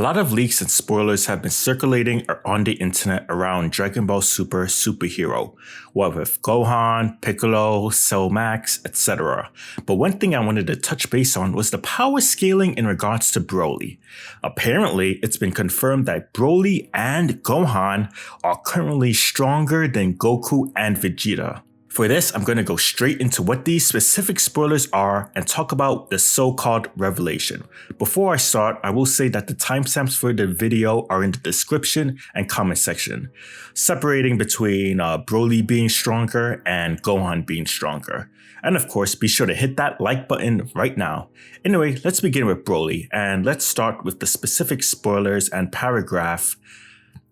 A lot of leaks and spoilers have been circulating on the internet around Dragon Ball Super Superhero, what with Gohan, Piccolo, Cell Max, etc. But one thing I wanted to touch base on was the power scaling in regards to Broly. Apparently, it's been confirmed that Broly and Gohan are currently stronger than Goku and Vegeta. For this, I'm going to go straight into what these specific spoilers are and talk about the so-called revelation. Before I start, I will say that the timestamps for the video are in the description and comment section, separating between Broly being stronger and Gohan being stronger. And of course, be sure to hit that like button right now. Anyway, let's begin with Broly, and let's start with the specific spoilers and paragraph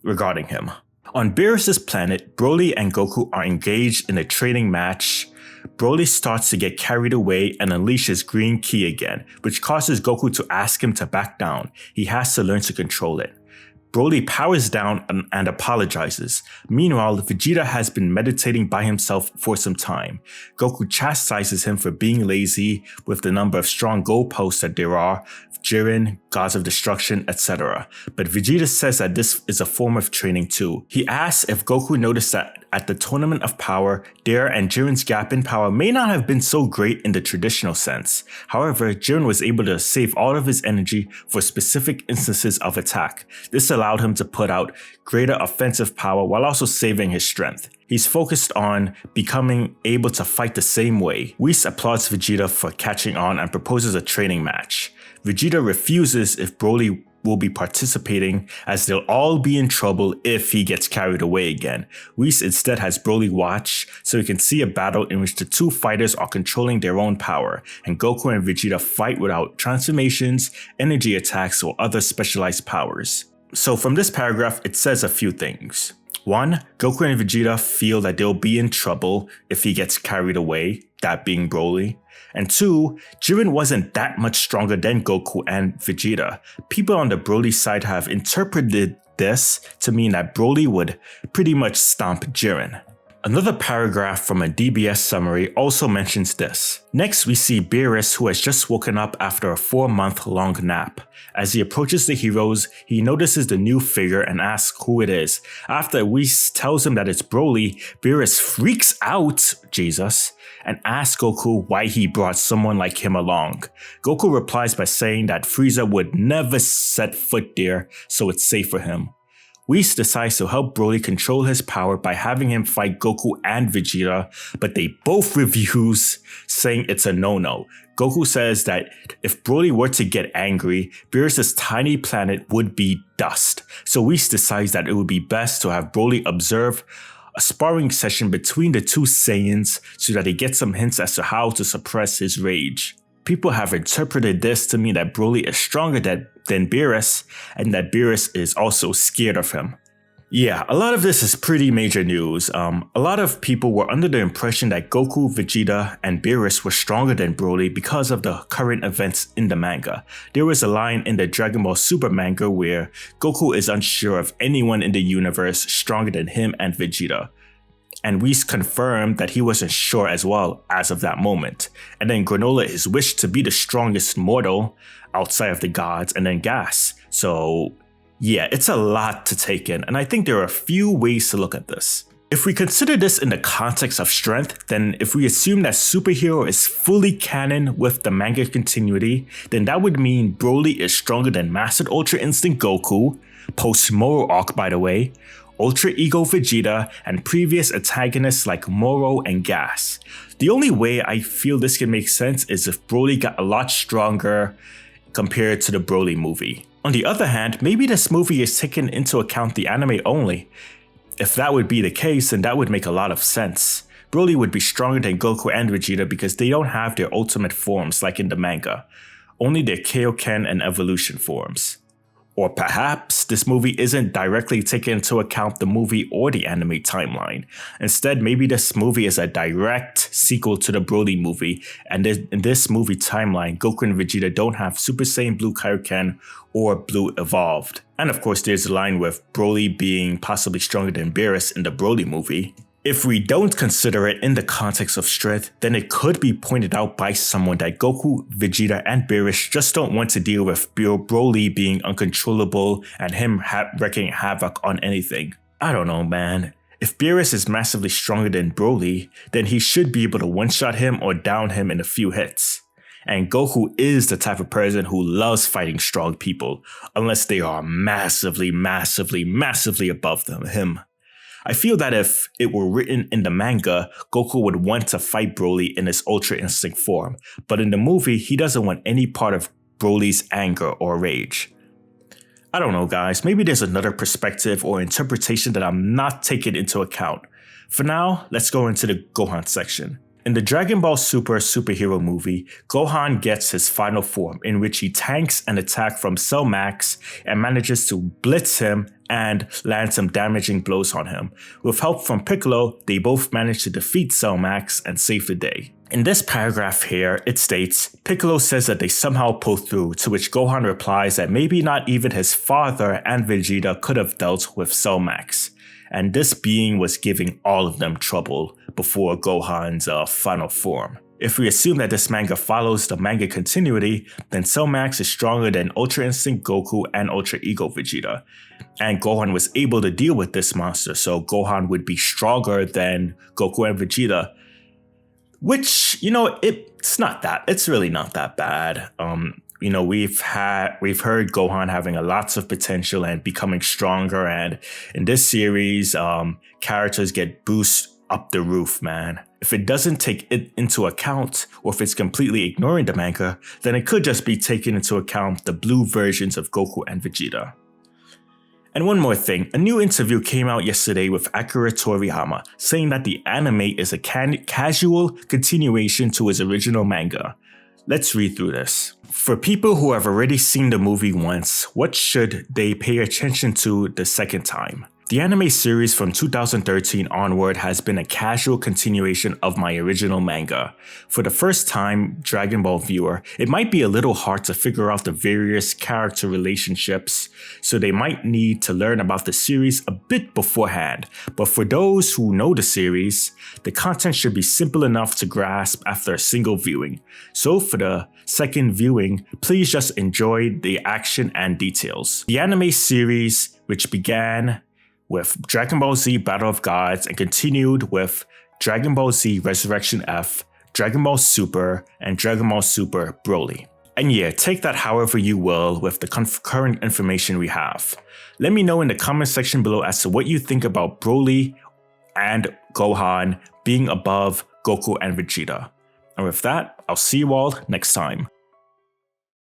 regarding him. On Beerus' planet, Broly and Goku are engaged in a training match. Broly starts to get carried away and unleashes Green Ki again, which causes Goku to ask him to back down. He has to learn to control it. Broly powers down and apologizes. Meanwhile, Vegeta has been meditating by himself for some time. Goku chastises him for being lazy with the number of strong goalposts that there are, Jiren, Gods of Destruction, etc. But Vegeta says that this is a form of training too. He asks if Goku noticed that at the Tournament of Power, their and Jiren's gap in power may not have been so great in the traditional sense. However, Jiren was able to save all of his energy for specific instances of attack. This allowed him to put out greater offensive power while also saving his strength. He's focused on becoming able to fight the same way. Whis applauds Vegeta for catching on and proposes a training match. Vegeta refuses if Broly will be participating, as they'll all be in trouble if he gets carried away again. Whis instead has Broly watch so he can see a battle in which the two fighters are controlling their own power, and Goku and Vegeta fight without transformations, energy attacks, or other specialized powers. So from this paragraph, it says a few things. 1. Goku and Vegeta feel that they'll be in trouble if he gets carried away, that being Broly. And 2, Jiren wasn't that much stronger than Goku and Vegeta. People on the Broly side have interpreted this to mean that Broly would pretty much stomp Jiren. Another paragraph from a DBS summary also mentions this. Next, we see Beerus, who has just woken up after a 4-month-long nap. As he approaches the heroes, he notices the new figure and asks who it is. After Whis tells him that it's Broly, Beerus freaks out, Jesus, and asks Goku why he brought someone like him along. Goku replies by saying that Frieza would never set foot there, so it's safe for him. Whis decides to help Broly control his power by having him fight Goku and Vegeta, but they both refuse, saying it's a no-no. Goku says that if Broly were to get angry, Beerus' tiny planet would be dust. So Whis decides that it would be best to have Broly observe a sparring session between the two Saiyans so that he gets some hints as to how to suppress his rage. People have interpreted this to mean that Broly is stronger than Beerus, and that Beerus is also scared of him. Yeah, a lot of this is pretty major news. A lot of people were under the impression that Goku, Vegeta, and Beerus were stronger than Broly because of the current events in the manga. There was a line in the Dragon Ball Super manga where Goku is unsure of anyone in the universe stronger than him and Vegeta. And Whis confirmed that he wasn't sure as well as of that moment. And then Granola is wished to be the strongest mortal outside of the gods, and then Gas. So yeah, it's a lot to take in, and I think there are a few ways to look at this. If we consider this in the context of strength, then if we assume that Superhero is fully canon with the manga continuity, then that would mean Broly is stronger than Mastered Ultra Instinct Goku, post-Moro arc by the way, Ultra Ego Vegeta, and previous antagonists like Moro and Gas. The only way I feel this can make sense is if Broly got a lot stronger compared to the Broly movie. On the other hand, maybe this movie is taking into account the anime only. If that would be the case, then that would make a lot of sense. Broly would be stronger than Goku and Vegeta because they don't have their ultimate forms like in the manga, only their Kaioken and evolution forms. Or perhaps this movie isn't directly taking into account the movie or the anime timeline. Instead, maybe this movie is a direct sequel to the Broly movie, and in this movie timeline, Goku and Vegeta don't have Super Saiyan Blue Kaioken or Blue Evolved. And of course, there's a line with Broly being possibly stronger than Beerus in the Broly movie. If we don't consider it in the context of strength, then it could be pointed out by someone that Goku, Vegeta, and Beerus just don't want to deal with Broly being uncontrollable and him wreaking havoc on anything. I don't know, man. If Beerus is massively stronger than Broly, then he should be able to one-shot him or down him in a few hits. And Goku is the type of person who loves fighting strong people, unless they are massively above him. I feel that if it were written in the manga, Goku would want to fight Broly in his Ultra Instinct form, but in the movie, he doesn't want any part of Broly's anger or rage. I don't know, guys, maybe there's another perspective or interpretation that I'm not taking into account. For now, let's go into the Gohan section. In the Dragon Ball Super superhero movie, Gohan gets his final form, in which he tanks an attack from Cell Max and manages to blitz him and land some damaging blows on him. With help from Piccolo, they both manage to defeat Cell Max and save the day. In this paragraph here, it states, Piccolo says that they somehow pull through, to which Gohan replies that maybe not even his father and Vegeta could have dealt with Cell Max. And this being was giving all of them trouble before Gohan's final form. If we assume that this manga follows the manga continuity, then Cell Max is stronger than Ultra Instinct Goku and Ultra Ego Vegeta. And Gohan was able to deal with this monster, so Gohan would be stronger than Goku and Vegeta. Which, it's really not that bad. We've heard Gohan having lots of potential and becoming stronger, and in this series, characters get boosted up the roof, man. If it doesn't take it into account, or if it's completely ignoring the manga, then it could just be taking into account the blue versions of Goku and Vegeta. And one more thing, a new interview came out yesterday with Akira Toriyama, saying that the anime is a casual continuation to his original manga. Let's read through this. For people who have already seen the movie once, what should they pay attention to the second time? The anime series from 2013 onward has been a casual continuation of my original manga. For the first time Dragon Ball viewer, it might be a little hard to figure out the various character relationships, so they might need to learn about the series a bit beforehand. But for those who know the series, the content should be simple enough to grasp after a single viewing. So for the second viewing, please just enjoy the action and details. The anime series, which began with Dragon Ball Z Battle of Gods and continued with Dragon Ball Z Resurrection F, Dragon Ball Super, and Dragon Ball Super Broly. And yeah, take that however you will with the current information we have. Let me know in the comment section below as to what you think about Broly and Gohan being above Goku and Vegeta. And with that, I'll see you all next time.